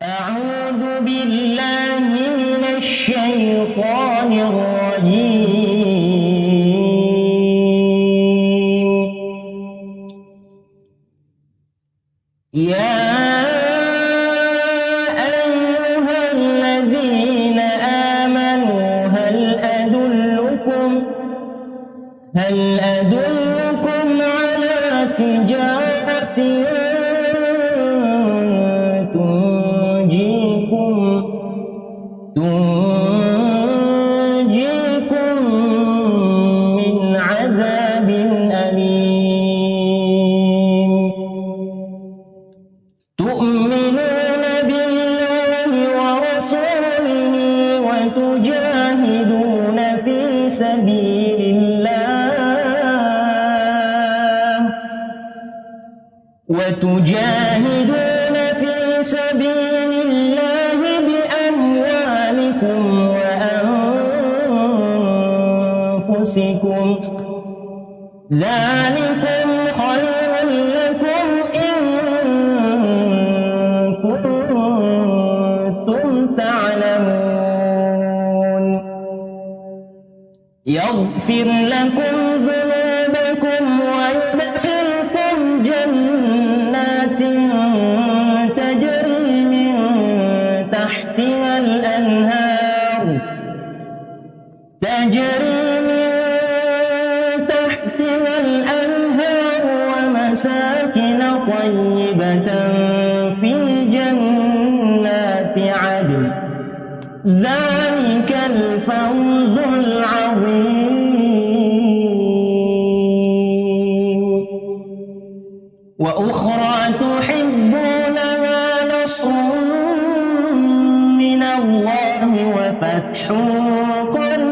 أعوذ بالله من الشيطان الرجيم. يا أيها الذين آمنوا هل أدلكم على تجارة تنجيكم من عذاب أليم. تؤمنون بالله ورسوله وتجاهدون في سبيل الله بأموالكم وأنفسكم، ذلكم خير لكم إن كنتم تعلمون. يغفر لكم ذنوبكم ويدخلكم جنات تجري من تحتها الأنهار ومساكن طيبة في جنات عدن، ذلك الفوز العظيم. وأخرى تحبونها نصر من الله وفتح قريب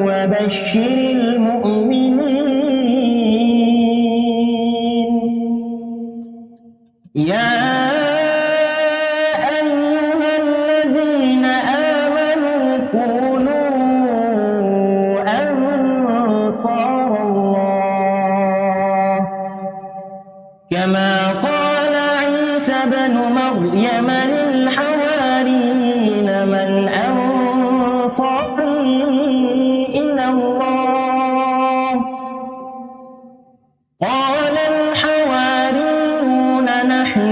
وبشر المؤمنين. يا أيها الذين آمنوا كونوا أنصار الله كما قال عيسى بن مريم للحواريين من أنصاري إلى الله؟ قال الحواريون نحن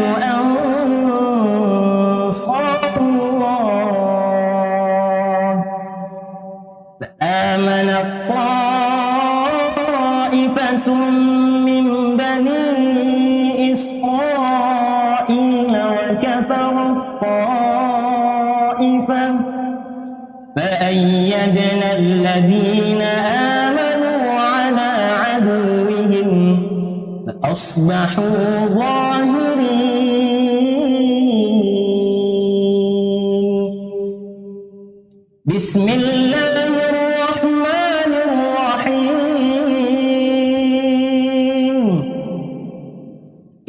أنصار الله. فآمنت طائفة من بني إسرائيل وكفرت طائفة فأيدنا الذين آمنوا على عدوهم فأصبحوا ظاهرين. بسم الله الرحمن الرحيم.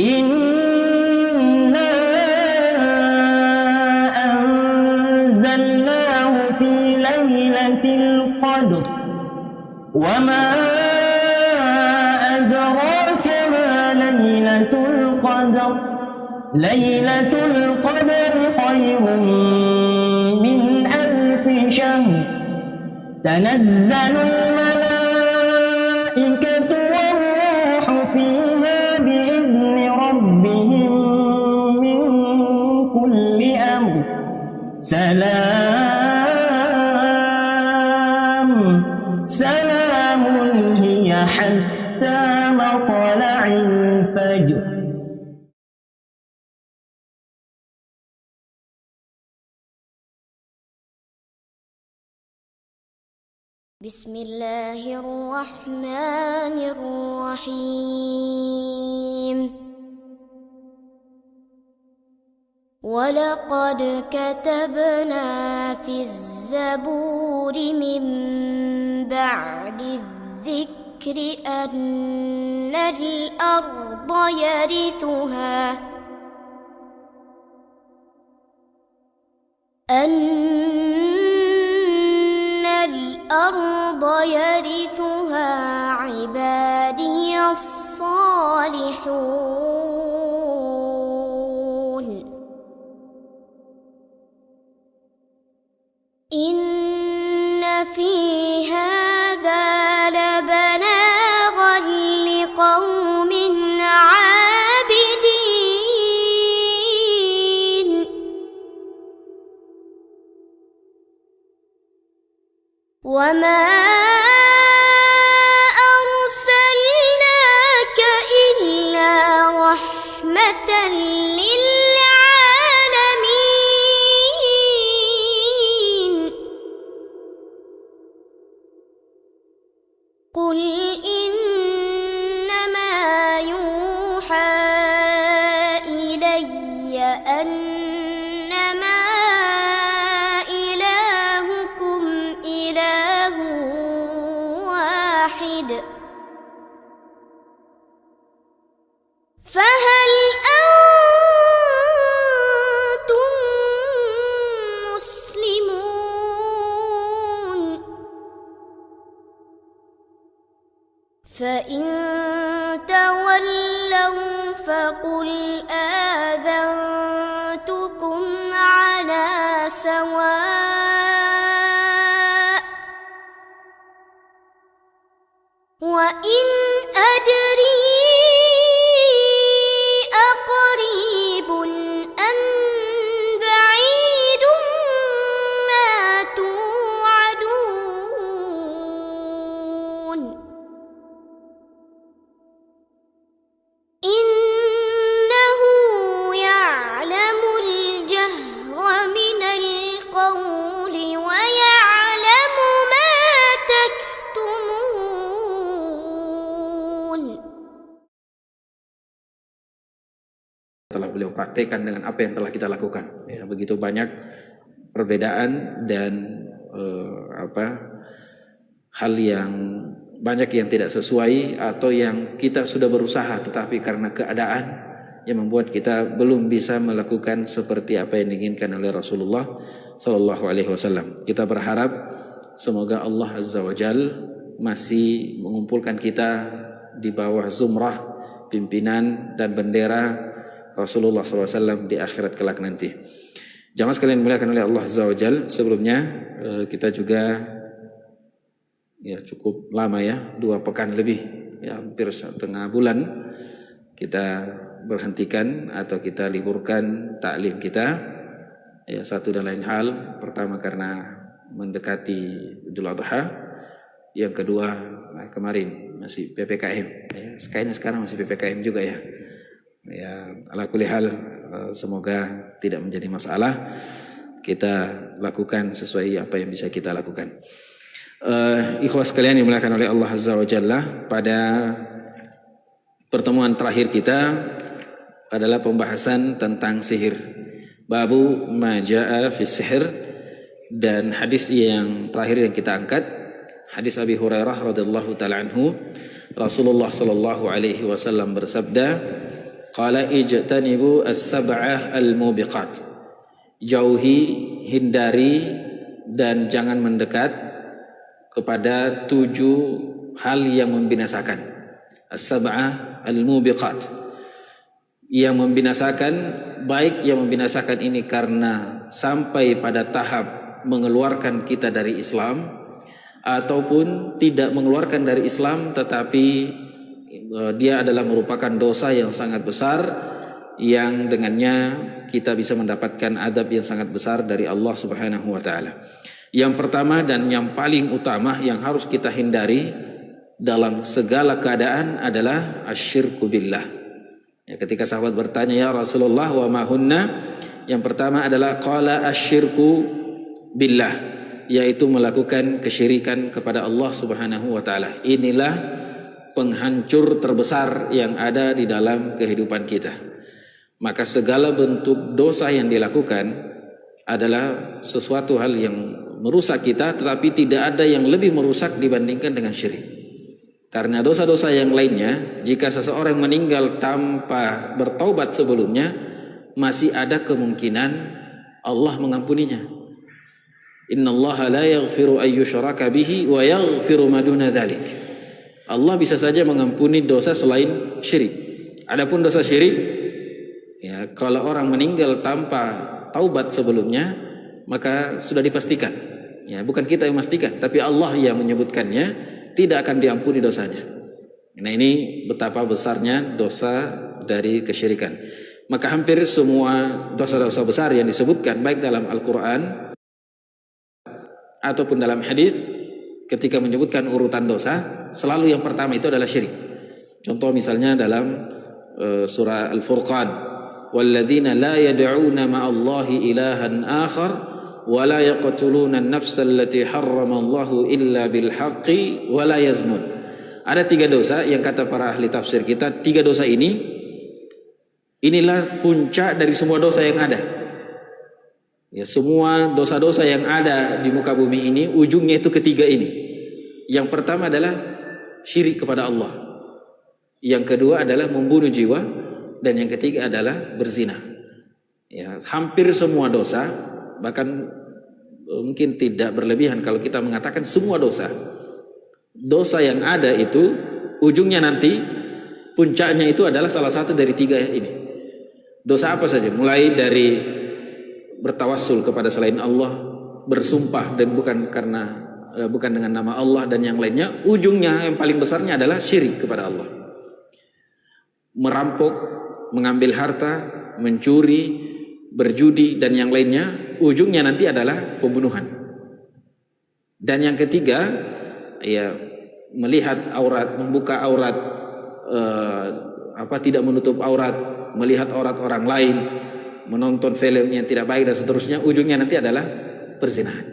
إنا أنزلناه في ليلة القدر وما أدراك ما ليلة القدر. ليلة القدر خير من 1000 شهر. تنزل الملائكة والروح فيها بإذن ربهم من كل أمر. سلام هي حتى مطلع الفجر. بسم الله الرحمن الرحيم. ولقد كتبنا في الزبور من بعد الذكر أن الأرض يرثها عبادي الصالحون إن في هذا لبلاغا لقوم عابدين وما أرسلناك إلا رحمة للعالمين قل إنما يوحى إلي أنما إلهكم إله واحد فهل أنتم مسلمون فإن تولوا فقل آذنتكم على سواء وإن أدري أقريب أم بعيد ما توعدون إنه يعلم الجهر من القول ويعلم ما تكتمون telah beliau praktekkan dengan apa yang telah kita lakukan. Ya, begitu banyak perbedaan dan hal yang banyak yang tidak sesuai atau yang kita sudah berusaha tetapi karena keadaan yang membuat kita belum bisa melakukan seperti apa yang diinginkan oleh Rasulullah Sallallahu Alaihi Wasallam. Kita berharap semoga Allah Azza wa Jal masih mengumpulkan kita di bawah zumrah pimpinan dan bendera Rasulullah SAW di akhirat kelak nanti. Jamaah sekalian dimuliakan oleh Allah Azza wa Jal, sebelumnya kita juga ya cukup lama ya, 2 pekan lebih, ya hampir setengah bulan kita berhentikan atau kita liburkan taklim kita. Ya, satu dan lain hal, pertama karena mendekati Idul Adha, yang kedua kemarin masih PPKM. Ya, sekarang masih PPKM juga ya. Ya, ala kulli hal, semoga tidak menjadi masalah. Kita lakukan sesuai apa yang bisa kita lakukan. Ikhwas sekalian dimuliakan oleh Allah Azza wa Jalla, pada pertemuan terakhir kita adalah pembahasan tentang sihir. Babu ma jaa fi sihir, dan hadis yang terakhir yang kita angkat hadis Abi Hurairah radhiyallahu taala anhu, Rasulullah sallallahu alaihi wasallam bersabda, qala ijtanibu as-sab'ah al-mubiqat. Jauhi, hindari dan jangan mendekat kepada 7 hal yang membinasakan. As-sab'ah al-mubiqat, yang membinasakan, baik yang membinasakan ini karena sampai pada tahap mengeluarkan kita dari Islam, ataupun tidak mengeluarkan dari Islam tetapi dia adalah merupakan dosa yang sangat besar, yang dengannya kita bisa mendapatkan adab yang sangat besar dari Allah Subhanahu wa taala. Yang pertama dan yang paling utama yang harus kita hindari dalam segala keadaan adalah asyirku billah. Ya, ketika sahabat bertanya, ya Rasulullah wa ma hunna, yang pertama adalah qala asyirku billah, yaitu melakukan kesyirikan kepada Allah Subhanahu wa taala. Inilah penghancur terbesar yang ada di dalam kehidupan kita. Maka segala bentuk dosa yang dilakukan adalah sesuatu hal yang merusak kita, tetapi tidak ada yang lebih merusak dibandingkan dengan syirik. Karena dosa-dosa yang lainnya, jika seseorang meninggal tanpa bertaubat sebelumnya, masih ada kemungkinan Allah mengampuninya. Innallaha la yaghfiru an yushraka bihi wa yaghfiru ma duna dzalik. Allah bisa saja mengampuni dosa selain syirik. Adapun dosa syirik, ya, kalau orang meninggal tanpa taubat sebelumnya, maka sudah dipastikan. Ya, bukan kita yang memastikan, tapi Allah yang menyebutkannya, tidak akan diampuni dosanya. Nah, ini betapa besarnya dosa dari kesyirikan. Maka hampir semua dosa-dosa besar yang disebutkan baik dalam Al-Quran ataupun dalam hadis, ketika menyebutkan urutan dosa, selalu yang pertama itu adalah syirik. Contoh misalnya dalam surah Al-Furqan, walladzina la yad'una ma'allahi ilahan akhar wa la yaqtuluna an-nafsa allati harramallahu illa bil haqqi wa la yaznun. Ada 3 dosa yang kata para ahli tafsir kita, 3 dosa inilah puncak dari semua dosa yang ada. Ya, semua dosa-dosa yang ada di muka bumi ini ujungnya itu ketiga ini. Yang pertama adalah syirik kepada Allah. Yang kedua adalah membunuh jiwa, dan yang ketiga adalah berzina. Ya, hampir semua dosa, bahkan mungkin tidak berlebihan kalau kita mengatakan semua dosa. Dosa yang ada itu ujungnya nanti puncaknya itu adalah salah satu dari 3 ini. Dosa apa saja? Mulai dari bertawassul kepada selain Allah, bersumpah dan bukan dengan nama Allah, dan yang lainnya. Ujungnya yang paling besarnya adalah syirik kepada Allah. Merampok, mengambil harta, mencuri, berjudi dan yang lainnya, ujungnya nanti adalah pembunuhan. Dan yang ketiga, ya, melihat aurat, membuka aurat, tidak menutup aurat, melihat aurat orang lain, menonton film yang tidak baik dan seterusnya, ujungnya nanti adalah perzinahan.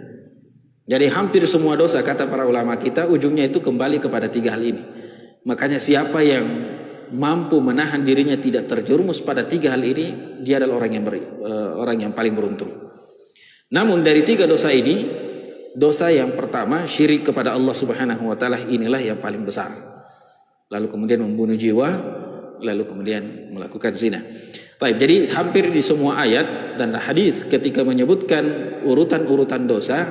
Jadi hampir semua dosa, kata para ulama kita, ujungnya itu kembali kepada 3 hal ini. Makanya siapa yang mampu menahan dirinya tidak terjerumus pada 3 hal ini, dia adalah orang yang paling beruntung. Namun dari 3 dosa ini, dosa yang pertama syirik kepada Allah Subhanahu wa taala, inilah yang paling besar. Lalu kemudian membunuh jiwa, lalu kemudian melakukan zina. Baik, jadi hampir di semua ayat dan hadis ketika menyebutkan urutan-urutan dosa,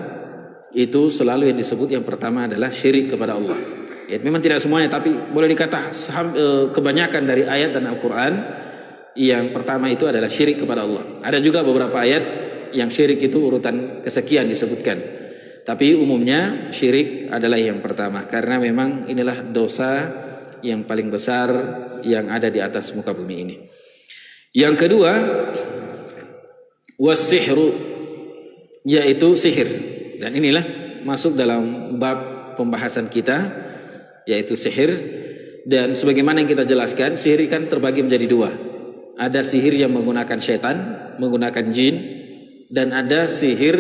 itu selalu yang disebut yang pertama adalah syirik kepada Allah. Ya, memang tidak semuanya, tapi boleh dikata kebanyakan dari ayat dan Al-Quran yang pertama itu adalah syirik kepada Allah. Ada juga beberapa ayat yang syirik itu urutan kesekian disebutkan, tapi umumnya syirik adalah yang pertama, karena memang inilah dosa yang paling besar yang ada di atas muka bumi ini. Yang kedua, was-sihru, yaitu sihir. Dan inilah masuk dalam bab pembahasan kita, yaitu sihir. Dan sebagaimana yang kita jelaskan, sihir kan terbagi menjadi 2. Ada sihir yang menggunakan setan, menggunakan jin, dan ada sihir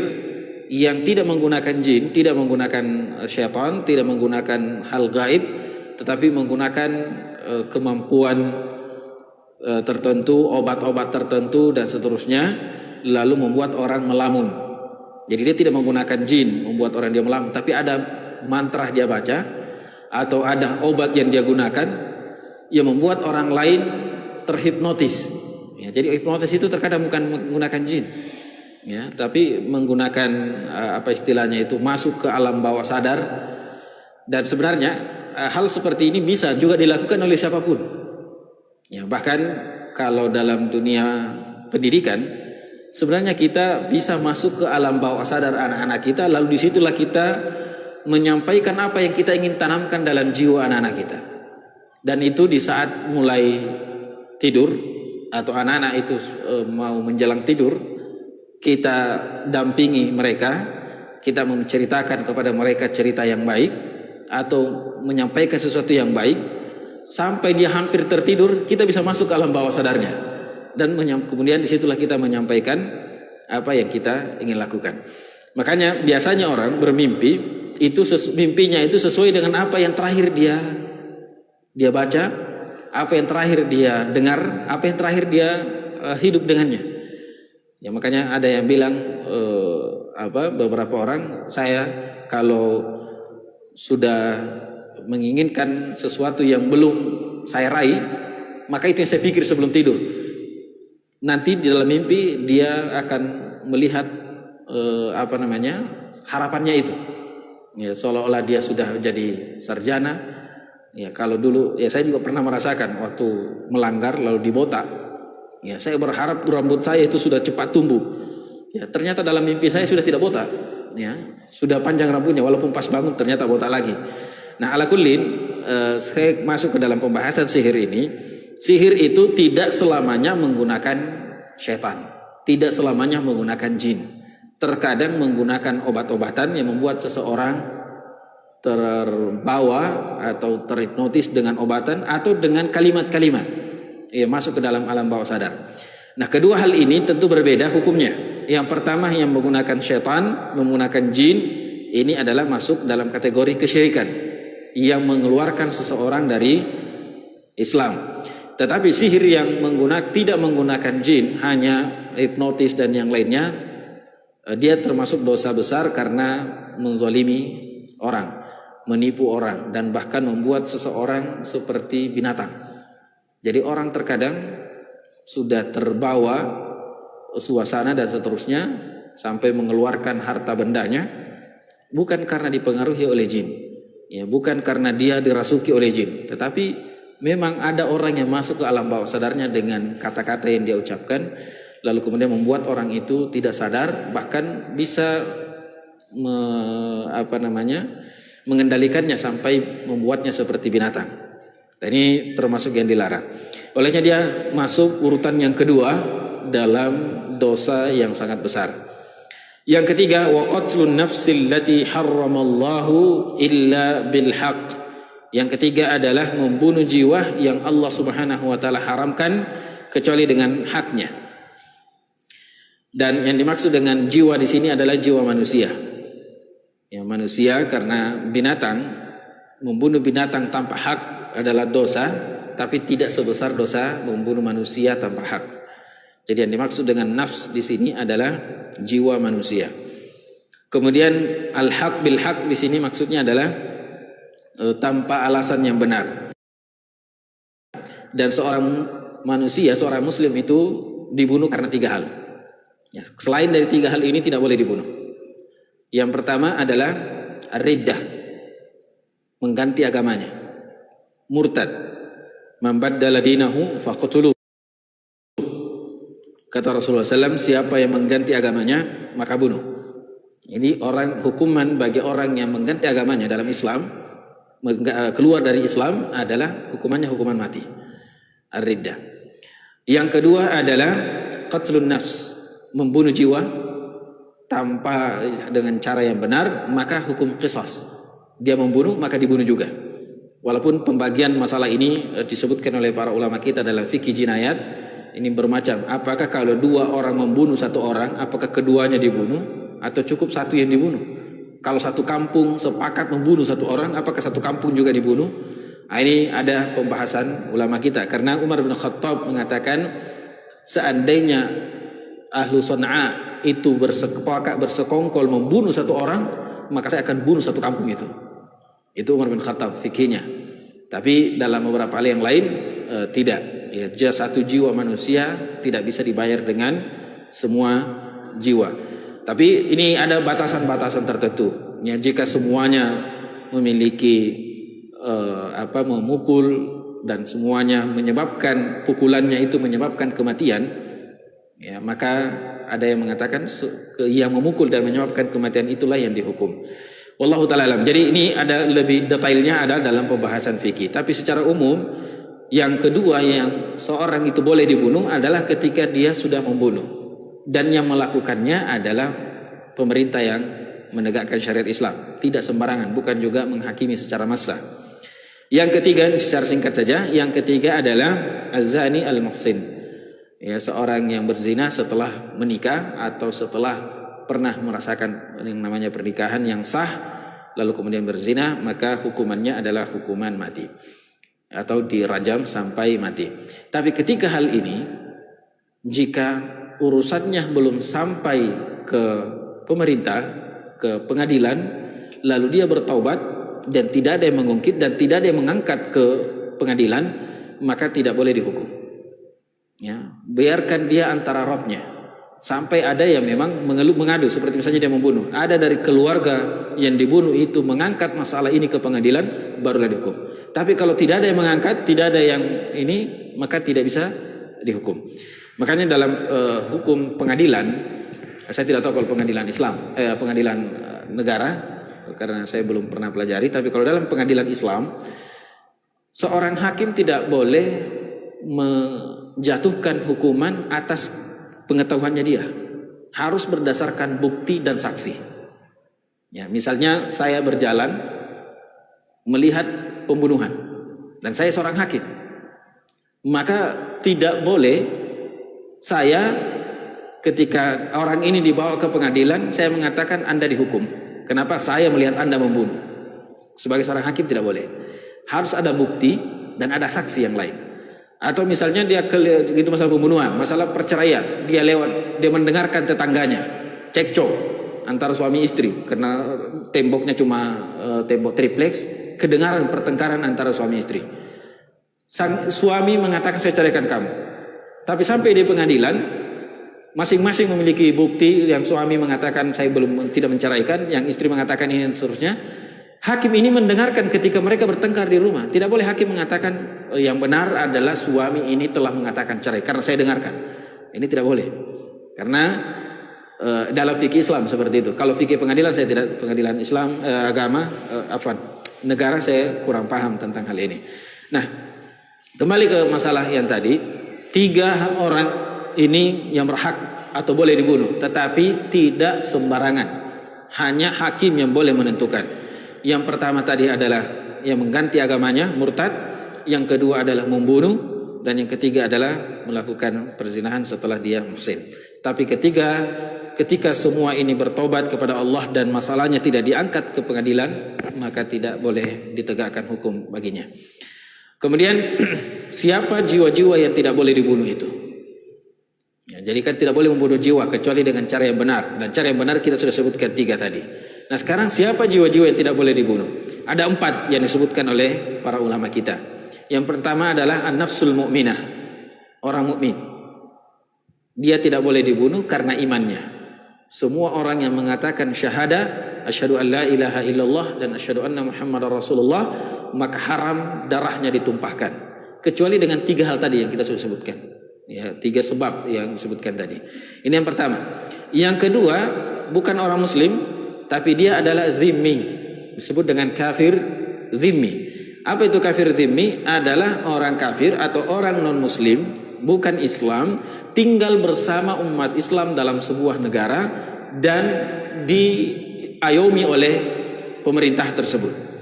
yang tidak menggunakan jin, tidak menggunakan syaitan, tidak menggunakan hal gaib, tetapi menggunakan kemampuan tertentu, obat-obat tertentu dan seterusnya, lalu membuat orang melamun. Jadi dia tidak menggunakan jin membuat orang dia melamun, tapi ada mantra dia baca atau ada obat yang dia gunakan yang membuat orang lain terhipnotis. Ya, jadi hipnotis itu terkadang bukan menggunakan jin, ya, tapi menggunakan istilahnya itu masuk ke alam bawah sadar. Dan sebenarnya hal seperti ini bisa juga dilakukan oleh siapapun. Ya, bahkan kalau dalam dunia pendidikan, sebenarnya kita bisa masuk ke alam bawah sadar anak-anak kita, lalu disitulah kita menyampaikan apa yang kita ingin tanamkan dalam jiwa anak-anak kita. Dan itu di saat mulai tidur atau anak-anak itu mau menjelang tidur, kita dampingi mereka, kita menceritakan kepada mereka cerita yang baik atau menyampaikan sesuatu yang baik. Sampai dia hampir tertidur, kita bisa masuk ke alam bawah sadarnya, dan kemudian disitulah kita menyampaikan apa yang kita ingin lakukan. Makanya biasanya orang bermimpi itu mimpinya itu sesuai dengan apa yang terakhir dia baca, apa yang terakhir dia dengar, apa yang terakhir dia hidup dengannya. Ya, makanya ada yang bilang beberapa orang, saya kalau sudah menginginkan sesuatu yang belum saya raih, maka itu yang saya pikir sebelum tidur. Nanti di dalam mimpi dia akan melihat harapannya itu. Ya, seolah-olah dia sudah jadi sarjana. Ya, kalau dulu ya saya juga pernah merasakan waktu melanggar lalu dibotak. Ya, saya berharap rambut saya itu sudah cepat tumbuh. Ya, ternyata dalam mimpi saya sudah tidak botak. Ya, sudah panjang rambutnya walaupun pas bangun ternyata botak lagi. Nah, ala kullin saya masuk ke dalam pembahasan sihir ini. Sihir itu tidak selamanya menggunakan syaitan, tidak selamanya menggunakan jin. Terkadang menggunakan obat-obatan yang membuat seseorang terbawa atau terhipnotis dengan obatan atau dengan kalimat-kalimat. Ya, masuk ke dalam alam bawah sadar. Nah, kedua hal ini tentu berbeda hukumnya. Yang pertama yang menggunakan syaitan, menggunakan jin, ini adalah masuk dalam kategori kesyirikan yang mengeluarkan seseorang dari Islam. Tetapi sihir yang tidak menggunakan jin, hanya hipnotis dan yang lainnya, dia termasuk dosa besar karena menzalimi orang, menipu orang, dan bahkan membuat seseorang seperti binatang. Jadi orang terkadang sudah terbawa suasana dan seterusnya sampai mengeluarkan harta bendanya bukan karena dipengaruhi oleh jin, ya, bukan karena dia dirasuki oleh jin, tetapi memang ada orang yang masuk ke alam bawah sadarnya dengan kata-kata yang dia ucapkan, lalu kemudian membuat orang itu tidak sadar, bahkan bisa mengendalikannya sampai membuatnya seperti binatang. Dan ini termasuk yang dilarang. Olehnya dia masuk urutan yang kedua dalam dosa yang sangat besar. Yang ketiga, wa qatlun nafsil lati harramallahu illa bil haqq. Yang ketiga adalah membunuh jiwa yang Allah Subhanahu wa taala haramkan kecuali dengan haknya. Dan yang dimaksud dengan jiwa di sini adalah jiwa manusia. Ya, manusia karena binatang, membunuh binatang tanpa hak adalah dosa, tapi tidak sebesar dosa membunuh manusia tanpa hak. Jadi yang dimaksud dengan nafs di sini adalah jiwa manusia. Kemudian al-haq bil haq di sini maksudnya adalah tanpa alasan yang benar. Dan seorang manusia, seorang muslim itu dibunuh karena 3 hal. Ya, selain dari 3 hal ini tidak boleh dibunuh. Yang pertama adalah riddah, mengganti agamanya, murtad, man baddala dinahu faqtuluh. Kata Rasulullah SAW, siapa yang mengganti agamanya maka bunuh. Ini hukuman bagi orang yang mengganti agamanya dalam Islam, keluar dari Islam adalah hukumannya hukuman mati, ar-riddah. Yang kedua adalah qatlun nafs, membunuh jiwa tanpa dengan cara yang benar, maka hukum qisas. Dia membunuh maka dibunuh juga. Walaupun pembagian masalah ini disebutkan oleh para ulama kita dalam fikih jinayat, ini bermacam. Apakah kalau 2 orang membunuh 1 orang, apakah keduanya dibunuh atau cukup 1 yang dibunuh? Kalau 1 kampung sepakat membunuh 1 orang, apakah 1 kampung juga dibunuh? Nah, ini ada pembahasan ulama kita. Karena Umar bin Khattab mengatakan, seandainya ahlu Sana'a itu bersekongkol membunuh 1 orang, maka saya akan bunuh 1 kampung itu. Itu Umar bin Khattab fikihnya. Tapi dalam beberapa hal yang lain tidak. Ya, 1 jiwa manusia tidak bisa dibayar dengan semua jiwa. Tapi ini ada batasan-batasan tertentu. Ya, jika semuanya memiliki memukul dan semuanya menyebabkan pukulannya itu menyebabkan kematian, ya, maka ada yang mengatakan yang memukul dan menyebabkan kematian itulah yang dihukum. Wallahu ta'ala alam. Jadi ini ada lebih detailnya ada dalam pembahasan fikih. Tapi secara umum yang kedua yang seorang itu boleh dibunuh adalah ketika dia sudah membunuh. Dan yang melakukannya adalah pemerintah yang menegakkan syariat Islam, tidak sembarangan, bukan juga menghakimi secara massah. Yang ketiga, secara singkat saja, yang ketiga adalah az-zani al-muhsin. Ya, seorang yang berzina setelah menikah atau setelah pernah merasakan yang namanya pernikahan yang sah, lalu kemudian berzina, maka hukumannya adalah hukuman mati atau dirajam sampai mati. Tapi ketika hal ini, jika urusannya belum sampai ke pemerintah, ke pengadilan, lalu dia bertaubat dan tidak ada yang mengungkit dan tidak ada yang mengangkat ke pengadilan, maka tidak boleh dihukum. Ya, biarkan dia antara Rabbnya. Sampai ada yang memang mengadu, seperti misalnya dia membunuh. Ada dari keluarga yang dibunuh itu mengangkat masalah ini ke pengadilan, barulah dihukum. Tapi kalau tidak ada yang mengangkat, tidak ada yang ini, maka tidak bisa dihukum. Makanya dalam hukum pengadilan, saya tidak tahu kalau pengadilan Islam, pengadilan negara, karena saya belum pernah pelajari. Tapi kalau dalam pengadilan Islam, seorang hakim tidak boleh menjatuhkan hukuman atas pengetahuannya dia, harus berdasarkan bukti dan saksi. Ya, misalnya saya berjalan melihat pembunuhan dan saya seorang hakim, maka tidak boleh saya ketika orang ini dibawa ke pengadilan saya mengatakan Anda dihukum. Kenapa saya melihat Anda membunuh? Sebagai seorang hakim tidak boleh. Harus ada bukti dan ada saksi yang lain. Atau misalnya dia gitu masalah pembunuhan, masalah perceraian, dia mendengarkan tetangganya cekcok antara suami istri karena temboknya cuma tembok triplex, kedengaran pertengkaran antara suami istri. Sang suami mengatakan saya ceraikan kamu. Tapi sampai di pengadilan masing-masing memiliki bukti, yang suami mengatakan saya tidak menceraikan, yang istri mengatakan ini dan seterusnya. Hakim ini mendengarkan ketika mereka bertengkar di rumah. Tidak boleh hakim mengatakan yang benar adalah suami ini telah mengatakan cerai karena saya dengarkan. Ini tidak boleh. Karena dalam fikih Islam seperti itu. Kalau fikih pengadilan saya tidak, pengadilan Islam agama negara saya kurang paham tentang hal ini. Nah, kembali ke masalah yang tadi, 3 orang ini yang berhak atau boleh dibunuh, tetapi tidak sembarangan. Hanya hakim yang boleh menentukan. Yang pertama tadi adalah yang mengganti agamanya, murtad. Yang kedua adalah membunuh. Dan yang ketiga adalah melakukan perzinahan setelah dia muhsin. Tapi ketika semua ini bertobat kepada Allah dan masalahnya tidak diangkat ke pengadilan, maka tidak boleh ditegakkan hukum baginya. Kemudian siapa jiwa-jiwa yang tidak boleh dibunuh itu? Ya, jadi kan tidak boleh membunuh jiwa kecuali dengan cara yang benar. Dan cara yang benar kita sudah sebutkan 3 tadi. Nah sekarang siapa jiwa-jiwa yang tidak boleh dibunuh? Ada 4 yang disebutkan oleh para ulama kita. Yang pertama adalah an-nafsul mu'minah, orang mukmin. Dia tidak boleh dibunuh karena imannya. Semua orang yang mengatakan syahada, asyhadu an la ilaha illallah dan asyhadu anna muhammadar rasulullah, maka haram darahnya ditumpahkan. Kecuali dengan 3 hal tadi yang kita sudah sebutkan. Ya, 3 sebab yang disebutkan tadi. Ini yang pertama. Yang kedua, bukan orang muslim, tapi dia adalah zimmi, disebut dengan kafir zimmi. Apa itu kafir zimmi? Adalah orang kafir atau orang non muslim, bukan Islam, tinggal bersama umat Islam dalam sebuah negara dan diayomi oleh pemerintah tersebut.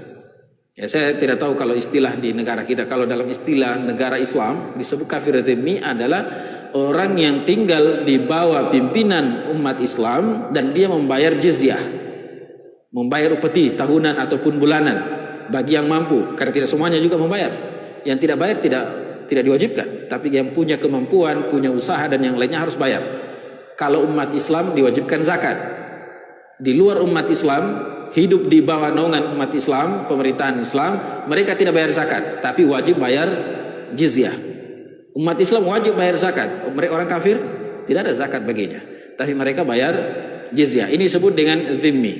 Ya, saya tidak tahu kalau istilah di negara kita. Kalau dalam istilah negara Islam disebut kafir zimmi adalah orang yang tinggal di bawah pimpinan umat Islam dan dia membayar jizyah, membayar upeti tahunan ataupun bulanan bagi yang mampu, karena tidak semuanya juga membayar. Yang tidak bayar tidak diwajibkan, tapi yang punya kemampuan, punya usaha dan yang lainnya harus bayar. Kalau umat Islam diwajibkan zakat. Di luar umat Islam, hidup di bawah naungan umat Islam, pemerintahan Islam, mereka tidak bayar zakat, tapi wajib bayar jizyah. Umat Islam wajib bayar zakat. Orang kafir tidak ada zakat baginya, tapi mereka bayar jizyah. Ini disebut dengan zimmi,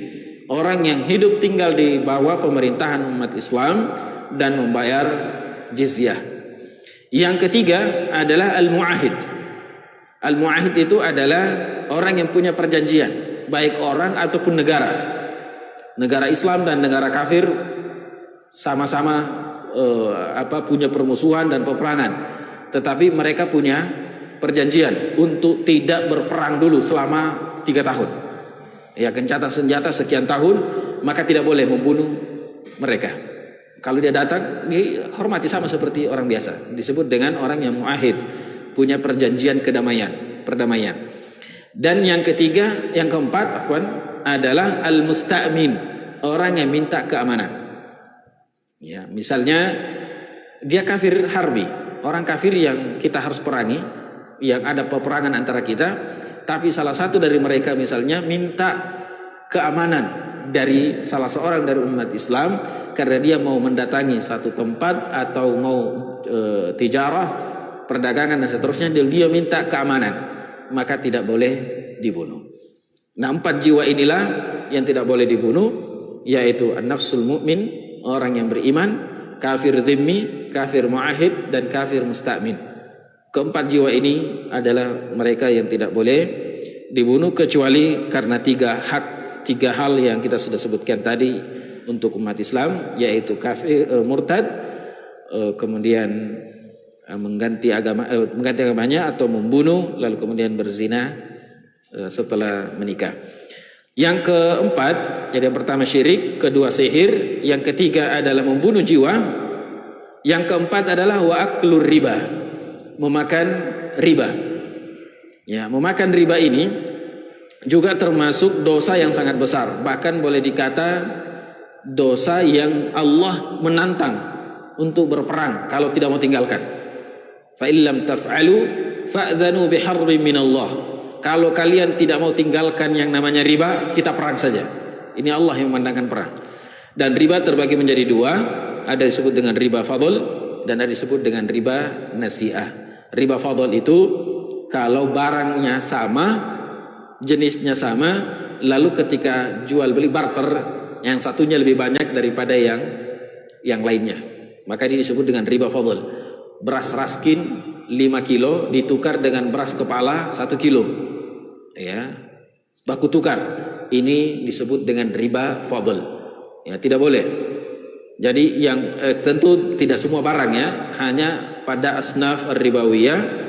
orang yang hidup tinggal di bawah pemerintahan umat Islam dan membayar jizyah. Yang ketiga adalah al-mu'ahid. Al-mu'ahid itu adalah orang yang punya perjanjian, baik orang ataupun negara. Negara Islam dan negara kafir sama-sama punya permusuhan dan peperangan, tetapi mereka punya perjanjian untuk tidak berperang dulu selama 3 tahun. Ya, gencatan senjata sekian tahun, maka tidak boleh membunuh mereka. Kalau dia datang, dihormati sama seperti orang biasa. Disebut dengan orang yang mu'ahid, punya perjanjian perdamaian. Dan yang ketiga, yang keempat, adalah al-musta'min, orang yang minta keamanan. Ya, misalnya dia kafir harbi, orang kafir yang kita harus perangi, yang ada peperangan antara kita, tapi salah satu dari mereka misalnya minta keamanan dari salah seorang dari umat Islam karena dia mau mendatangi satu tempat atau mau tijarah, perdagangan dan seterusnya, dia minta keamanan. maka tidak boleh dibunuh. Nah, 4 jiwa inilah yang tidak boleh dibunuh, yaitu an-nafsul mu'min, orang yang beriman, kafir zimmi, kafir mu'ahid, dan kafir musta'min. Keempat jiwa ini adalah mereka yang tidak boleh dibunuh kecuali karena 3 hal yang kita sudah sebutkan tadi untuk umat Islam, yaitu kafir, murtad, kemudian mengganti agamanya, atau membunuh, lalu kemudian berzina setelah menikah. Yang keempat, jadi yang pertama syirik, kedua sihir, yang ketiga adalah membunuh jiwa, yang keempat adalah wa aklur riba, memakan riba. Ya, memakan riba ini juga termasuk dosa yang sangat besar, bahkan boleh dikata dosa yang Allah menantang untuk berperang kalau tidak mau tinggalkan. Fa illam taf'alu fa'dhanu biharbin minallah. Kalau kalian tidak mau tinggalkan yang namanya riba, kita perang saja. Ini Allah yang memandangkan perang. Dan riba terbagi menjadi 2, ada disebut dengan riba fadl dan ada disebut dengan riba nasi'ah. Riba fadl itu kalau barangnya sama, jenisnya sama, lalu ketika jual beli barter, yang satunya lebih banyak daripada yang lainnya, maka ini disebut dengan riba fadl. Beras raskin 5 kilo ditukar dengan beras kepala 1 kilo. Ya, baku tukar. Ini disebut dengan riba fadl. Ya, tidak boleh. Jadi yang tentu tidak semua barang ya, hanya pada asnaf ribawiyah.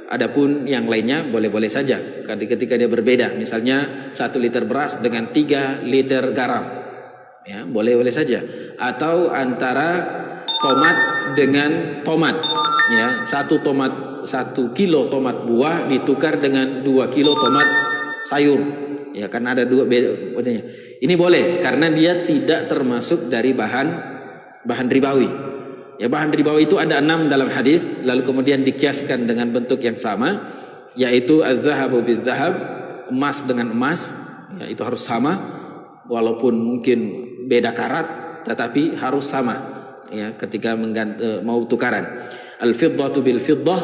Adapun yang lainnya boleh-boleh saja. Ketika dia berbeda, misalnya 1 liter beras dengan 3 liter garam, ya boleh-boleh saja. Atau antara tomat dengan tomat, ya 1 kilo tomat buah ditukar dengan 2 kilo tomat sayur, ya karena ada 2 beda. Ini boleh karena dia tidak termasuk dari bahan ribawi. Ya, bahan ribawi itu ada 6 dalam hadis, lalu kemudian dikiaskan dengan bentuk yang sama, yaitu az-zahabu biz-zahab, emas dengan emas, ya itu harus sama, walaupun mungkin beda karat, tetapi harus sama, ya ketika mau tukaran. Al-fiddatu bil-fiddah,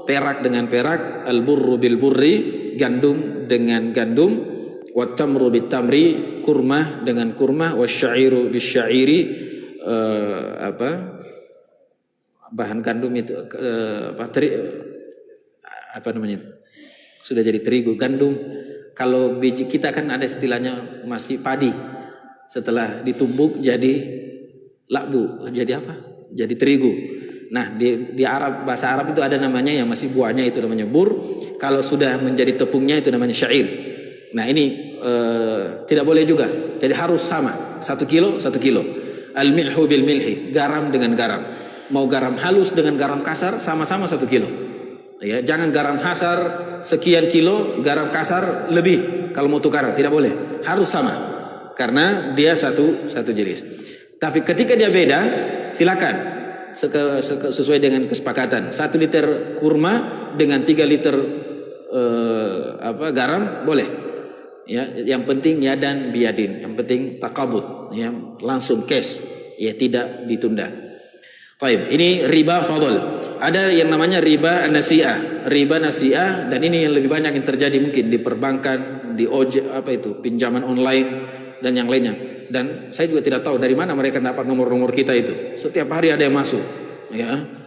perak dengan perak, al-burru bil-burri, gandum dengan gandum, wat-tamru bit-tamri, kurma dengan kurma, wasya'iru bis-syairi, bahan gandum itu sudah jadi terigu. Gandum kalau biji kita kan ada istilahnya masih padi, setelah ditumbuk jadi lakbu, jadi apa? Jadi terigu. Nah di Arab, bahasa Arab itu ada namanya yang masih buahnya itu namanya bur. Kalau sudah menjadi tepungnya itu namanya syair. Nah ini tidak boleh juga. Jadi harus sama, 1 kilo 1 kilo. Al-milhu bil milhi, garam dengan garam. Mau garam halus dengan garam kasar sama-sama 1 kilo. Ya, jangan garam kasar sekian kilo, garam kasar lebih kalau mau tukaran, tidak boleh. Harus sama. Karena dia satu jenis. Tapi ketika dia beda, silakan sesuai dengan kesepakatan. 1 liter kurma dengan 3 liter garam boleh. Ya, yang penting yadan biyadin, yang penting takabut, ya langsung cash, ya tidak ditunda. Baik, ini riba fadl. Ada yang namanya riba nasi'ah. Riba nasi'ah, dan ini yang lebih banyak yang terjadi mungkin di perbankan, di ojek, pinjaman online dan yang lainnya. Dan saya juga tidak tahu dari mana mereka dapat nomor-nomor kita itu. Setiap hari ada yang masuk, ya.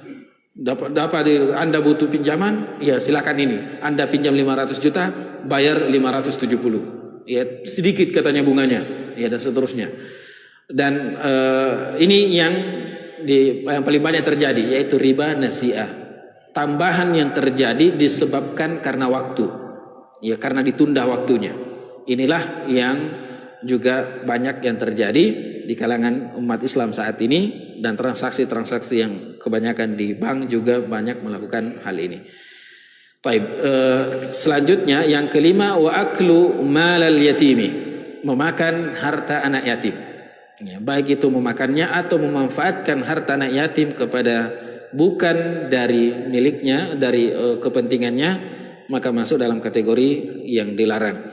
Dapat Anda butuh pinjaman, ya silakan ini. Anda pinjam 500 juta, bayar 570. Ya, sedikit katanya bunganya, ya dan seterusnya. Dan ini yang paling banyak terjadi, yaitu riba nasi'ah. Tambahan yang terjadi disebabkan karena waktu, ya karena ditunda waktunya. Inilah yang juga banyak yang terjadi di kalangan umat Islam saat ini, dan transaksi-transaksi yang kebanyakan di bank juga banyak melakukan hal ini. Baik, selanjutnya yang kelima, wa aklu malal yatimi, memakan harta anak yatim. Ya, baik itu memakannya atau memanfaatkan harta anak yatim kepada bukan dari miliknya, dari kepentingannya, maka masuk dalam kategori yang dilarang.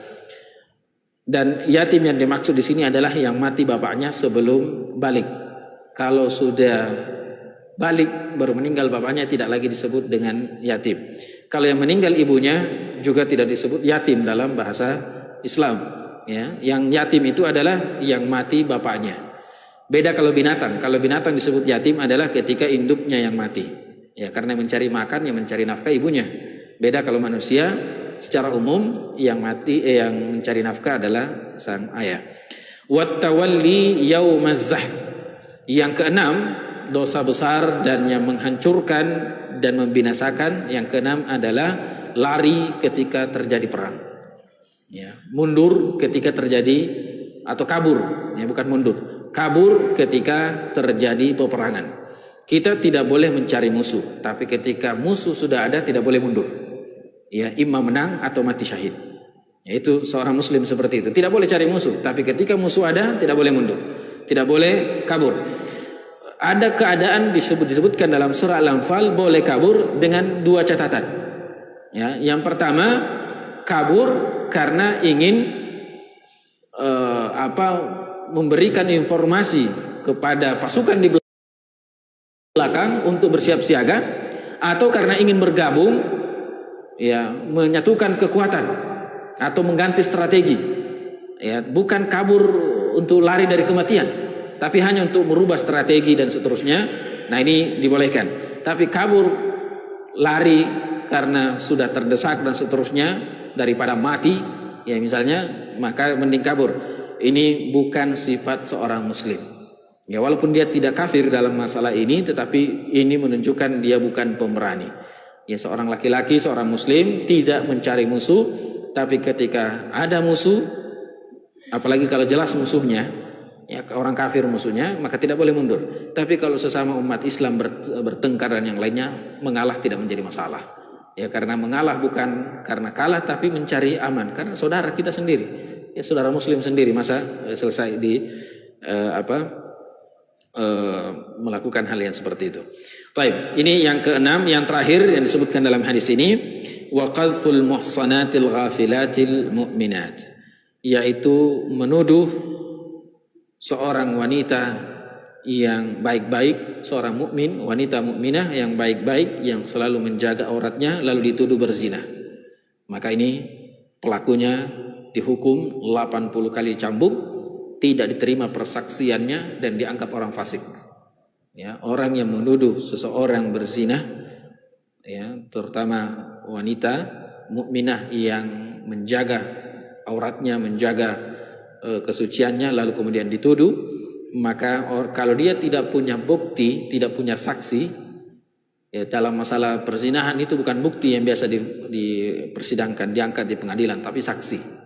Dan yatim yang dimaksud di sini adalah yang mati bapaknya sebelum balik. Kalau sudah balik baru meninggal bapaknya tidak lagi disebut dengan yatim. Kalau yang meninggal ibunya juga tidak disebut yatim dalam bahasa Islam. Ya, yang yatim itu adalah yang mati bapaknya. Beda kalau binatang. Kalau binatang disebut yatim adalah ketika induknya yang mati. Ya, karena mencari makan, yang mencari nafkah ibunya. Beda kalau manusia, secara umum yang mati yang mencari nafkah adalah sang ayah. Wattawalli yaumaz zahf. Yang keenam, dosa besar dan yang menghancurkan dan membinasakan. Yang keenam adalah lari ketika terjadi perang. Ya, mundur ketika terjadi atau kabur, ya bukan mundur. Kabur ketika terjadi peperangan. Kita tidak boleh mencari musuh, tapi ketika musuh sudah ada tidak boleh mundur. Ya, imma menang atau mati syahid. Yaitu seorang muslim seperti itu. Tidak boleh cari musuh, tapi ketika musuh ada tidak boleh mundur. Tidak boleh kabur. Ada keadaan disebutkan dalam surah Al-Anfal boleh kabur dengan dua catatan. Ya, yang pertama kabur karena ingin memberikan informasi kepada pasukan di belakang untuk bersiap siaga, atau karena ingin bergabung, ya menyatukan kekuatan atau mengganti strategi. Ya, bukan kabur untuk lari dari kematian, tapi hanya untuk merubah strategi dan seterusnya. Nah, ini dibolehkan. Tapi kabur lari karena sudah terdesak dan seterusnya daripada mati, ya misalnya, maka mending kabur. Ini bukan sifat seorang muslim. Ya, walaupun dia tidak kafir dalam masalah ini, tetapi ini menunjukkan dia bukan pemberani. Ya, seorang laki-laki, seorang muslim tidak mencari musuh, tapi ketika ada musuh, apalagi kalau jelas musuhnya, ya orang kafir musuhnya, maka tidak boleh mundur. Tapi kalau sesama umat Islam bertengkar dan yang lainnya, mengalah tidak menjadi masalah. Ya, karena mengalah bukan karena kalah, tapi mencari aman. Karena saudara kita sendiri, ya saudara muslim sendiri, masa selesai melakukan hal yang seperti itu. Baik, ini yang keenam, yang terakhir yang disebutkan dalam hadis ini, wa qadhful muhsanatil ghafilatil mu'minat, yaitu menuduh seorang wanita yang baik-baik, seorang mukmin, wanita mukminah yang baik-baik, yang selalu menjaga auratnya, lalu dituduh berzina. Maka ini pelakunya dihukum 80 kali cambuk, tidak diterima persaksiannya dan dianggap orang fasik. Ya, orang yang menuduh seseorang berzina, ya, terutama wanita mukminah yang menjaga auratnya, menjaga kesuciannya, lalu kemudian dituduh, maka kalau dia tidak punya bukti, tidak punya saksi, ya, dalam masalah perzinahan itu bukan bukti yang biasa dipersidangkan, diangkat di pengadilan, tapi saksi.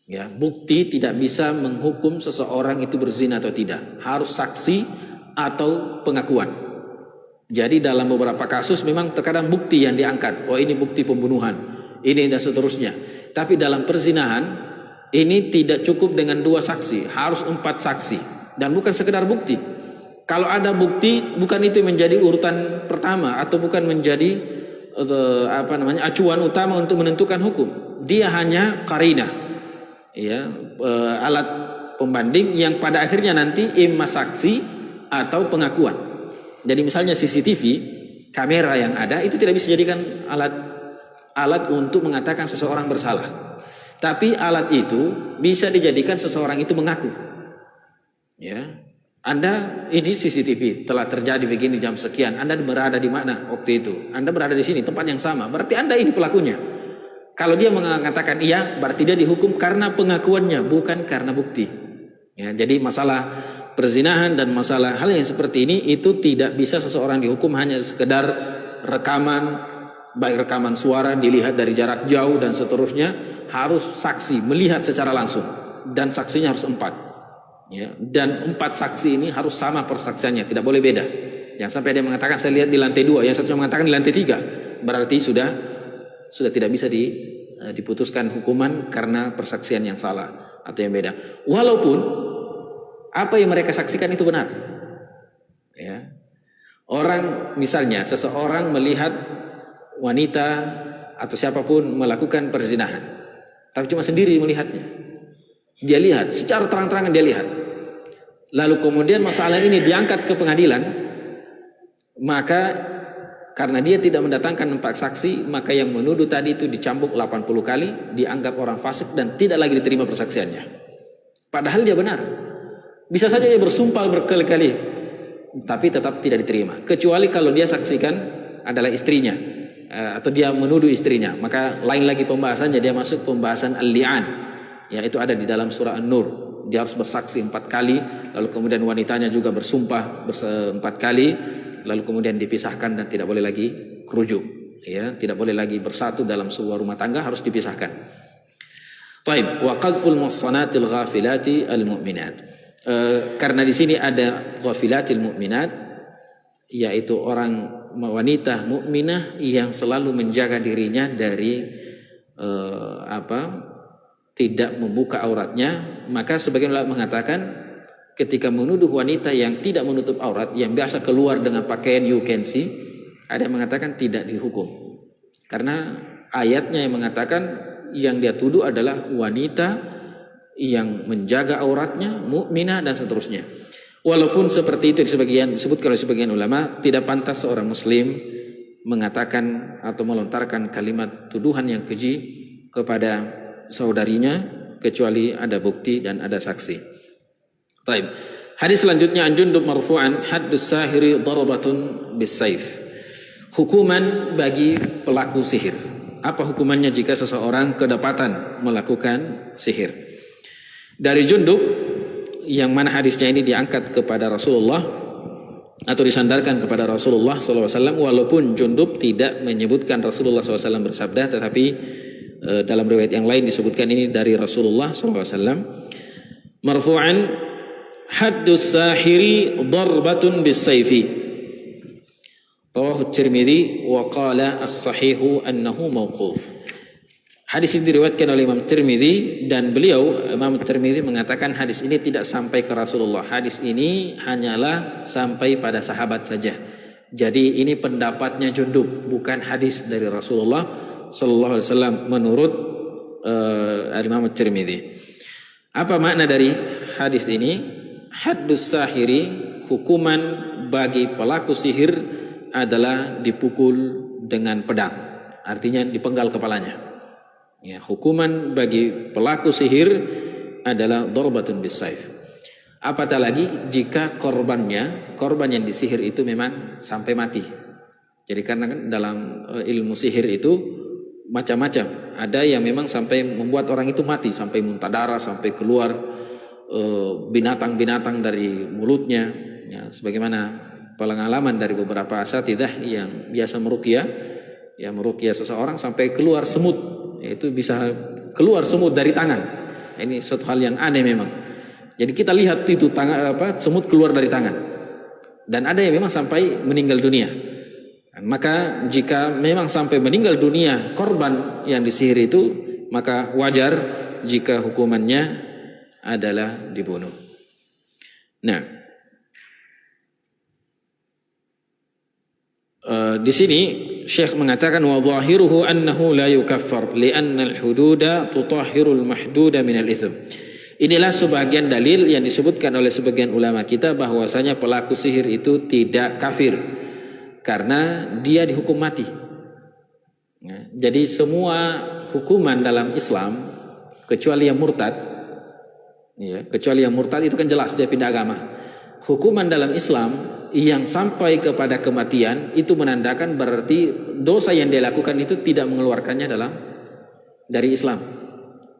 Ya, bukti tidak bisa menghukum seseorang itu berzina atau tidak, harus saksi atau pengakuan. Jadi dalam beberapa kasus memang terkadang bukti yang diangkat, oh ini bukti pembunuhan, ini dan seterusnya. Tapi dalam perzinahan ini tidak cukup dengan 2 saksi, harus 4 saksi, dan bukan sekedar bukti. Kalau ada bukti, bukan itu menjadi urutan pertama atau bukan menjadi acuan utama untuk menentukan hukum. Dia hanya qarinah, ya, alat pembanding yang pada akhirnya nanti imma saksi atau pengakuan. Jadi misalnya CCTV, kamera yang ada itu tidak bisa dijadikan alat untuk mengatakan seseorang bersalah. Tapi alat itu bisa dijadikan seseorang itu mengaku. Ya, Anda ini CCTV telah terjadi begini jam sekian. Anda berada di mana waktu itu? Anda berada di sini, tempat yang sama. Berarti Anda ini pelakunya. Kalau dia mengatakan iya, berarti dia dihukum karena pengakuannya, bukan karena bukti. Ya, jadi masalah perzinahan dan masalah hal yang seperti ini itu tidak bisa seseorang dihukum hanya sekedar rekaman, baik rekaman suara dilihat dari jarak jauh dan seterusnya, harus saksi melihat secara langsung dan saksinya harus 4. Ya, dan 4 saksi ini harus sama persaksiannya, tidak boleh beda. Yang sampai dia mengatakan saya lihat di lantai 2, yang satu mengatakan di lantai 3, berarti sudah tidak bisa diputuskan hukuman karena persaksian yang salah atau yang beda. Walaupun apa yang mereka saksikan itu benar. Ya. Orang misalnya seseorang melihat wanita atau siapapun melakukan perzinahan, tapi cuma sendiri melihatnya. Dia lihat secara terang-terangan, dia lihat. Lalu kemudian masalah ini diangkat ke pengadilan. Maka karena dia tidak mendatangkan 4 saksi, maka yang menuduh tadi itu dicambuk 80 kali, dianggap orang fasik dan tidak lagi diterima persaksiannya. Padahal dia benar. Bisa saja dia bersumpah berkali-kali, tapi tetap tidak diterima. Kecuali kalau dia saksikan adalah istrinya, atau dia menuduh istrinya, maka lain lagi pembahasannya, dia masuk pembahasan al-li'an, yaitu ada di dalam surah An-Nur. Dia harus bersaksi 4 kali, lalu kemudian wanitanya juga bersumpah 4 kali, lalu kemudian dipisahkan dan tidak boleh lagi kerujuk, ya, tidak boleh lagi bersatu dalam sebuah rumah tangga, harus dipisahkan. Taib, wa qadful muhsanatil ghafilati al-mu'minat. Karena di sini ada ghafilatil mu'minat, yaitu orang wanita mukminah yang selalu menjaga dirinya dari tidak membuka auratnya. Maka sebagian ulama mengatakan ketika menuduh wanita yang tidak menutup aurat, yang biasa keluar dengan pakaian you can see, ada yang mengatakan tidak dihukum. Karena ayatnya yang mengatakan yang dia tuduh adalah wanita yang menjaga auratnya, mukminah dan seterusnya. Walaupun seperti itu disebutkan oleh sebagian ulama, tidak pantas seorang muslim mengatakan atau melontarkan kalimat tuduhan yang keji kepada saudarinya kecuali ada bukti dan ada saksi. Taib. Hadis selanjutnya an Jundub marfu'an, haddus sahiri darbatun bis-saif. Hukuman bagi pelaku sihir. Apa hukumannya jika seseorang kedapatan melakukan sihir? Dari Jundub, yang mana hadisnya ini diangkat kepada Rasulullah atau disandarkan kepada Rasulullah SAW, walaupun Jundub tidak menyebutkan Rasulullah SAW bersabda, tetapi dalam riwayat yang lain disebutkan ini dari Rasulullah SAW. Marfu'an, haddus sahiri darbatun bis-sayfi. Rawahu Tirmidzi wa qala as-sahihu annahu mauquf. Hadis ini diriwayatkan oleh Imam Tirmidzi dan Imam Tirmidzi mengatakan hadis ini tidak sampai ke Rasulullah. Hadis ini hanyalah sampai pada sahabat saja. Jadi ini pendapatnya Jundub, bukan hadis dari Rasulullah sallallahu alaihi wasallam menurut Imam Tirmidzi. Apa makna dari hadis ini? Haddus sahiri, hukuman bagi pelaku sihir adalah dipukul dengan pedang. Artinya dipenggal kepalanya. Ya, hukuman bagi pelaku sihir adalah darbatun bis-saif. Apatah lagi jika korban yang disihir itu memang sampai mati. Jadi karena kan dalam ilmu sihir itu macam-macam. Ada yang memang sampai membuat orang itu mati, sampai muntah darah, sampai keluar binatang-binatang dari mulutnya. Ya, sebagaimana pengalaman dari beberapa asatidzah yang biasa meruqyah, seseorang sampai keluar semut. Itu bisa keluar semut dari tangan. Ini suatu hal yang aneh memang. Jadi kita lihat itu semut keluar dari tangan. Dan ada yang memang sampai meninggal dunia. Maka jika memang sampai meninggal dunia korban yang disihir itu, maka wajar jika hukumannya adalah dibunuh. Nah, di sini Syekh mengatakan wa dhahiruhu annahu la yukaffar li'anna al-hududa tutahhirul mahduda minal itsm. Inilah sebagian dalil yang disebutkan oleh sebagian ulama kita bahwasanya pelaku sihir itu tidak kafir karena dia dihukum mati. Ya, jadi semua hukuman dalam Islam kecuali yang murtad, kecuali yang murtad itu kan jelas dia pindah agama. Hukuman dalam Islam yang sampai kepada kematian itu menandakan berarti dosa yang dia lakukan itu tidak mengeluarkannya dari Islam.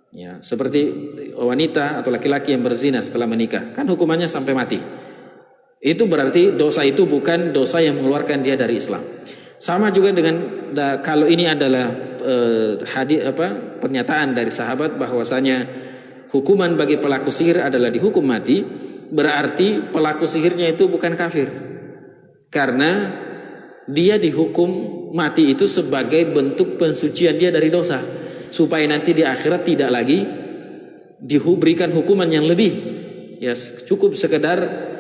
Ya, seperti wanita atau laki-laki yang berzina setelah menikah, kan hukumannya sampai mati. Itu berarti dosa itu bukan dosa yang mengeluarkan dia dari Islam. Sama juga dengan kalau ini adalah pernyataan dari sahabat bahwasanya hukuman bagi pelaku sihir adalah dihukum mati, berarti pelaku sihirnya itu bukan kafir. Karena dia dihukum mati itu sebagai bentuk pensucian dia dari dosa, supaya nanti di akhirat tidak lagi diberikan hukuman yang lebih. Ya cukup sekedar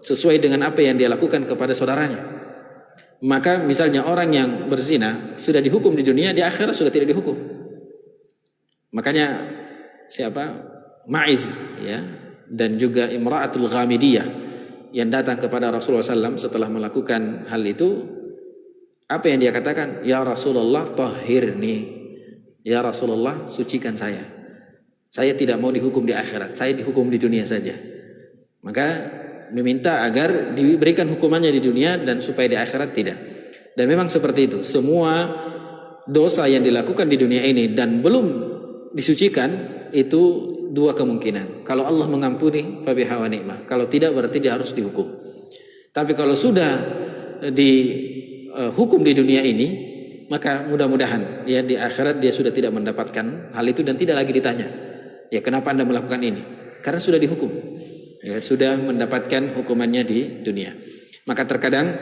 sesuai dengan apa yang dia lakukan kepada saudaranya. Maka misalnya orang yang berzina sudah dihukum di dunia, di akhirat sudah tidak dihukum. Makanya Ma'iz, ya, dan juga Imra'atul Ghamidiyah yang datang kepada Rasulullah SAW setelah melakukan hal itu, apa yang dia katakan? Ya Rasulullah, tahhirni. Ya Rasulullah, sucikan saya. Saya tidak mau dihukum di akhirat, saya dihukum di dunia saja. Maka meminta agar diberikan hukumannya di dunia dan supaya di akhirat tidak. Dan memang seperti itu. Semua dosa yang dilakukan di dunia ini dan belum disucikan, itu dua kemungkinan. Kalau Allah mengampuni, fabiha wa ni'mah. Kalau tidak, berarti dia harus dihukum. Tapi kalau sudah dihukum di dunia ini, maka mudah-mudahan ya di akhirat dia sudah tidak mendapatkan hal itu dan tidak lagi ditanya, ya kenapa Anda melakukan ini? Karena sudah dihukum, ya sudah mendapatkan hukumannya di dunia. Maka terkadang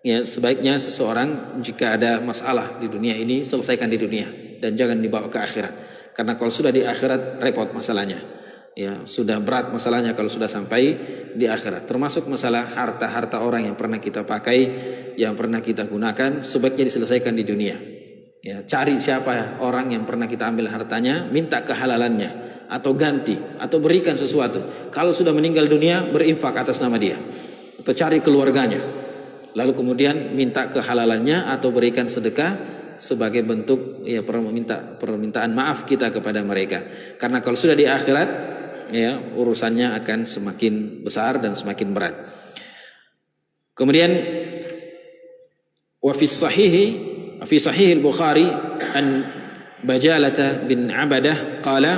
ya sebaiknya seseorang jika ada masalah di dunia ini selesaikan di dunia dan jangan dibawa ke akhirat. Karena kalau sudah di akhirat repot masalahnya. Ya, sudah berat masalahnya kalau sudah sampai di akhirat. Termasuk masalah harta-harta orang yang pernah kita pakai, yang pernah kita gunakan, sebaiknya diselesaikan di dunia. Ya, cari siapa orang yang pernah kita ambil hartanya, minta kehalalannya atau ganti atau berikan sesuatu. Kalau sudah meninggal dunia, berinfak atas nama dia. Atau cari keluarganya. Lalu kemudian minta kehalalannya atau berikan sedekah sebagai bentuk ya permintaan maaf kita kepada mereka. Karena kalau sudah di akhirat ya urusannya akan semakin besar dan semakin berat. Kemudian wa fi sahih al-Bukhari an Bajalah bin Abadah qala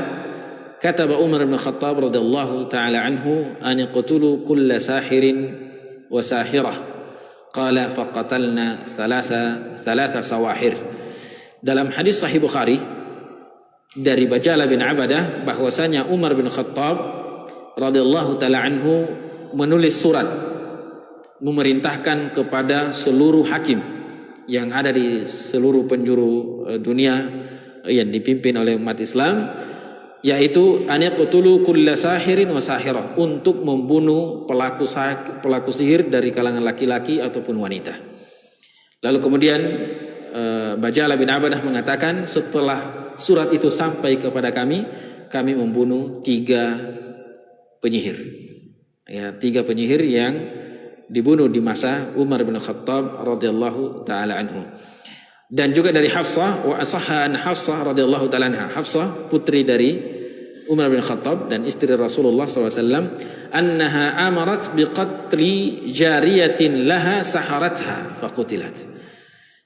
kataba Umar bin Khattab radhiyallahu taala anhu an yaqtulu kull sahirin wa sahirah. Qala faqatalna thalatha sawahir. Dalam hadis sahih Bukhari dari Bajalah bin Abadah bahwasanya Umar bin Khattab radhiyallahu taala anhu menulis surat memerintahkan kepada seluruh hakim yang ada di seluruh penjuru dunia yang dipimpin oleh umat Islam, yaitu an yaqtulu kulla sahirin wa sahirah, untuk membunuh pelaku sihir dari kalangan laki-laki ataupun wanita. Lalu kemudian Bajalah bin Abadah mengatakan setelah surat itu sampai kepada kami membunuh 3 penyihir. Ya, 3 penyihir yang dibunuh di masa Umar bin Khattab radhiyallahu taala anhu. Dan juga dari Hafsah, wa asahha an Hafsah radhiyallahu taala anha. Hafsah putri dari Umar bin Khattab dan istri Rasulullah SAW, annaha amarat biqatli jariyatin laha saharatha faqutilat.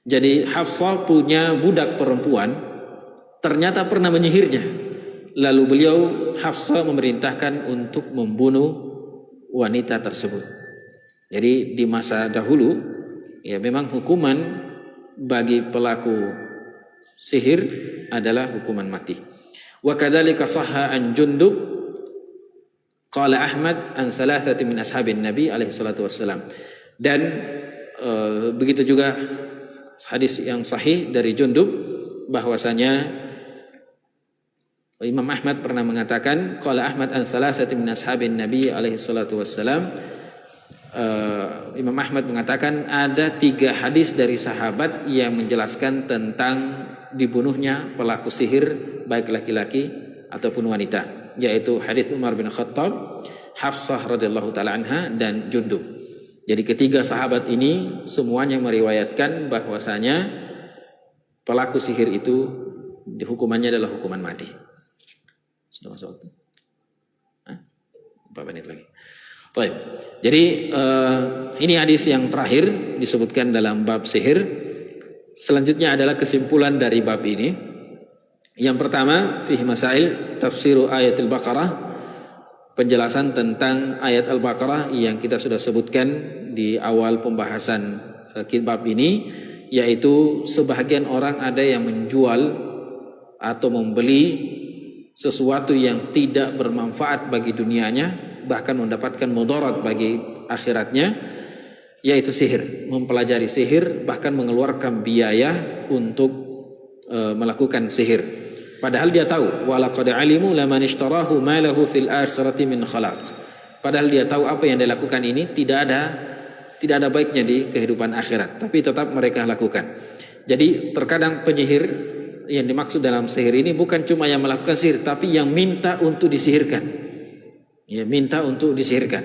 Jadi Hafsah punya budak perempuan, ternyata pernah menyihirnya. Lalu beliau Hafsah memerintahkan untuk membunuh wanita tersebut. Jadi di masa dahulu ya memang hukuman bagi pelaku sihir adalah hukuman mati. Wa kadzalika sahha an Jundub qala Ahmad an salasati min ashabin Nabi alaihi salatu wassalam. Dan begitu juga hadis yang sahih dari Jundub bahwasanya Imam Ahmad pernah mengatakan qala Ahmad an salasati min ashabin Nabi alaihi salatu wassalam. Imam Ahmad mengatakan ada 3 hadis dari sahabat yang menjelaskan tentang dibunuhnya pelaku sihir baik laki-laki ataupun wanita, yaitu hadis Umar bin Khattab, Hafsah radhiyallahu taala anha dan Jundub. Jadi ketiga sahabat ini semuanya meriwayatkan bahwasanya pelaku sihir itu hukumannya adalah hukuman mati. Sudah masuk waktu? 4 menit lagi. Baik. Jadi ini hadis yang terakhir disebutkan dalam bab sihir. Selanjutnya adalah kesimpulan dari bab ini. Yang pertama, fihi masail tafsiru ayatul Baqarah, penjelasan tentang ayat Al-Baqarah yang kita sudah sebutkan di awal pembahasan bab ini, yaitu sebahagian orang ada yang menjual atau membeli sesuatu yang tidak bermanfaat bagi dunianya, bahkan mendapatkan mudarat bagi akhiratnya, yaitu sihir. Mempelajari sihir, bahkan mengeluarkan biaya untuk melakukan sihir. Padahal dia tahu, walaqad alimu laman ishtarahu ma lahu fil akhirati min khalaq. Padahal dia tahu apa yang dia lakukan ini tidak ada baiknya di kehidupan akhirat, tapi tetap mereka lakukan. Jadi terkadang penyihir yang dimaksud dalam sihir ini bukan cuma yang melakukan sihir, tapi yang minta untuk disihirkan. Ya, minta untuk disihirkan.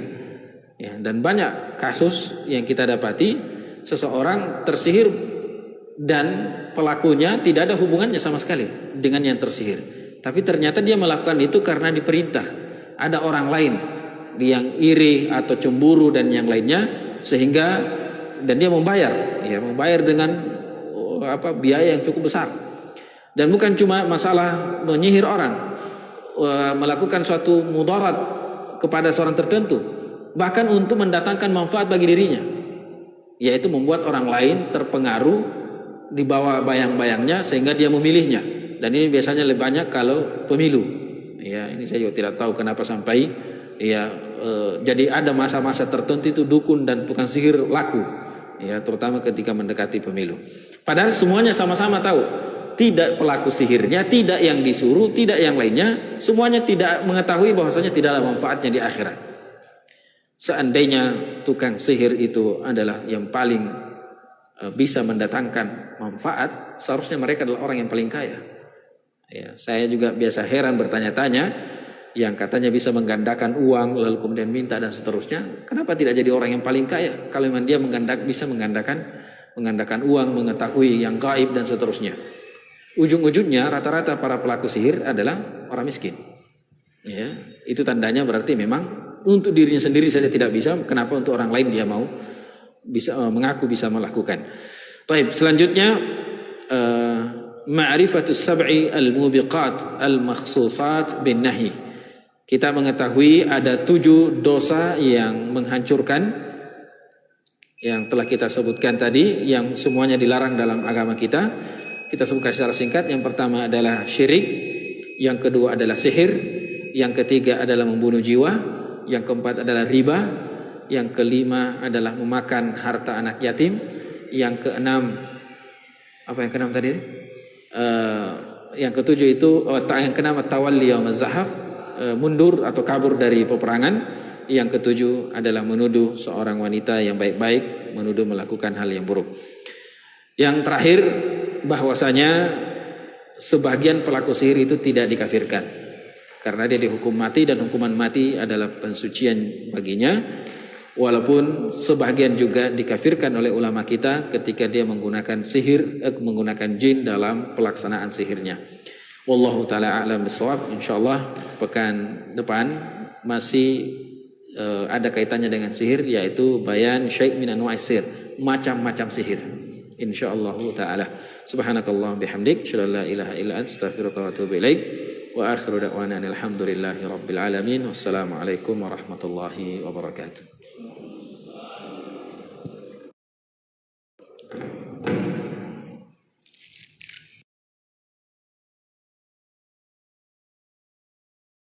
Ya, dan banyak kasus yang kita dapati seseorang tersihir dan pelakunya tidak ada hubungannya sama sekali dengan yang tersihir. Tapi ternyata dia melakukan itu karena diperintah. Ada orang lain yang iri atau cemburu dan yang lainnya, sehingga dan dia membayar dengan biaya yang cukup besar. Dan bukan cuma masalah menyihir orang, melakukan suatu mudarat kepada seorang tertentu, bahkan untuk mendatangkan manfaat bagi dirinya, yaitu membuat orang lain terpengaruh di bawah bayang-bayangnya sehingga dia memilihnya. Dan ini biasanya lebih banyak kalau pemilu. Ya, ini saya juga tidak tahu kenapa sampai jadi ada masa-masa tertentu itu dukun dan tukang sihir laku. Ya, terutama ketika mendekati pemilu. Padahal semuanya sama-sama tahu, tidak pelaku sihirnya, tidak yang disuruh, tidak yang lainnya, semuanya tidak mengetahui bahwasanya tidak ada manfaatnya di akhirat. Seandainya tukang sihir itu adalah yang paling bisa mendatangkan manfaat, seharusnya mereka adalah orang yang paling kaya. Ya, saya juga biasa heran bertanya-tanya, yang katanya bisa menggandakan uang lalu kemudian minta dan seterusnya, kenapa tidak jadi orang yang paling kaya kalau memang dia bisa menggandakan uang, mengetahui yang gaib dan seterusnya. Ujung-ujungnya rata-rata para pelaku sihir adalah orang miskin. Ya, itu tandanya berarti memang untuk dirinya sendiri saja tidak bisa, kenapa untuk orang lain dia mau mengaku bisa melakukan. Baik, selanjutnya ma'rifatus sab'i al-mubiqat al-makhsusat bin nahi. Kita mengetahui ada 7 dosa yang menghancurkan, yang telah kita sebutkan tadi, yang semuanya dilarang dalam agama kita. Kita sebutkan secara singkat. Yang pertama adalah syirik, yang kedua adalah sihir, yang ketiga adalah membunuh jiwa, yang keempat adalah riba, yang kelima adalah memakan harta anak yatim, yang keenam tadi? Yang ketujuh itu yang keenam tawalli yaumaz zahaf, mundur atau kabur dari peperangan. Yang ketujuh adalah menuduh seorang wanita yang baik-baik, menuduh melakukan hal yang buruk. Yang terakhir, bahwasanya sebagian pelaku sihir itu tidak dikafirkan karena dia dihukum mati, dan hukuman mati adalah pensucian baginya. Walaupun sebagian juga dikafirkan oleh ulama kita ketika dia menggunakan menggunakan jin dalam pelaksanaan sihirnya. Wallahu ta'ala a'lam bishawab. InsyaAllah pekan depan masih ada kaitannya dengan sihir, yaitu bayan syai' min anwa'is sihir, macam-macam sihir, insyaallah ta'ala. Subhanakallah bihamdik, asyhadu an la ilaha illa anta, astaghfiruka wa atubu ilaik. Wa akhiru da'wana alhamdulillahi rabbil alamin. Wassalamualaikum warahmatullahi wabarakatuh.